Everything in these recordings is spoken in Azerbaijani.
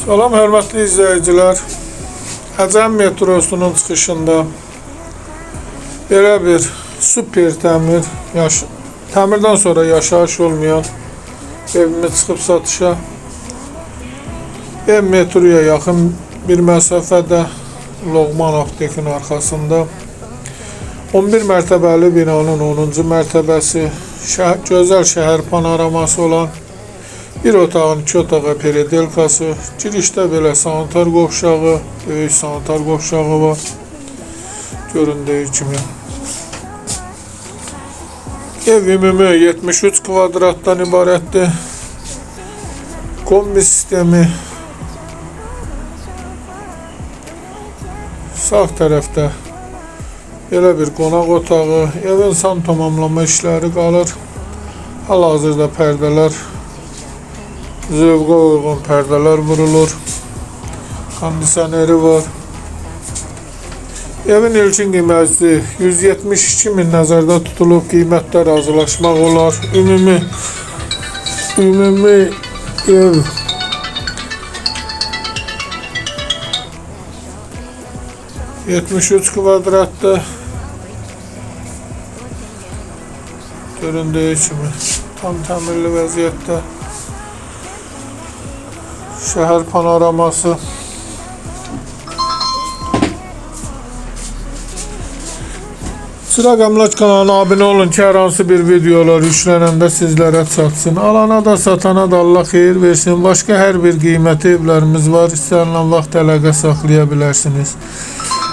Salam hörmətli izləyicilər. Əcəm metrosunun çıxışında belə bir super təmir, təmirdən sonra yaşayış olmayan evimiz çıxıb satışa. Ev metroya yaxın bir məsafədə Loğman aptekin arxasında 11 mərtəbəli binanın 10-cu mərtəbəsi, gözəl şəhər panoraması olan bir otağın 2 otağa peridelkası, girişdə belə sanitar qovşağı, böyük sanitar qovşağı var. Göründüyü kimi. Ev ümumi 73 kvadratdan ibarətdir. Kombi sistemi sağ tərəfdə belə bir qonaq otağı, evin son tamamlama işləri qalır. Hal-hazırda pərdələr, zövqə uyğun pərdələr vurulur. Kondisioneri var. Evin ilkin qiyməti 172.000 nəzərdə tutulub, qiymətdə razılaşmaq olar. Ümumi ev 73 kvadratdır. Göründüyü kimi tam təmirli vəziyyətdə. Şəhər panoraması. Çıraq Əmlak kanalına abunə olun ki, hər hansı bir videolar yüklənəndə sizlərə çatsın. Alana da satana da Allah xeyir versin. Başqa hər bir qiyməti evlərimiz var. İstənilən vaxt əlaqə saxlaya bilərsiniz.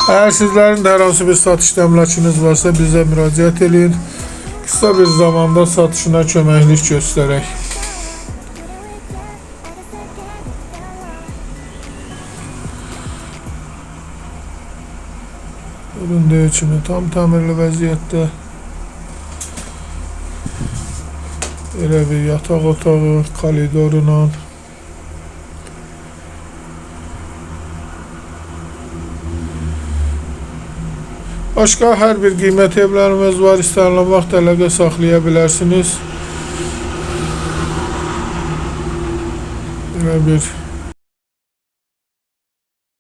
Əgər sizlərin də hər hansı bir satış əmlakınız varsa bizə müraciət edin. Qısa bir zamanda satışına köməklik göstərək. Göründüyü kimi tam təmirli vəziyyətdə belə bir yataq otağı, koridorla başqa hər bir qiymət evlərimiz var. İstənilən vaxt əlaqə saxlaya bilərsiniz. Belə bir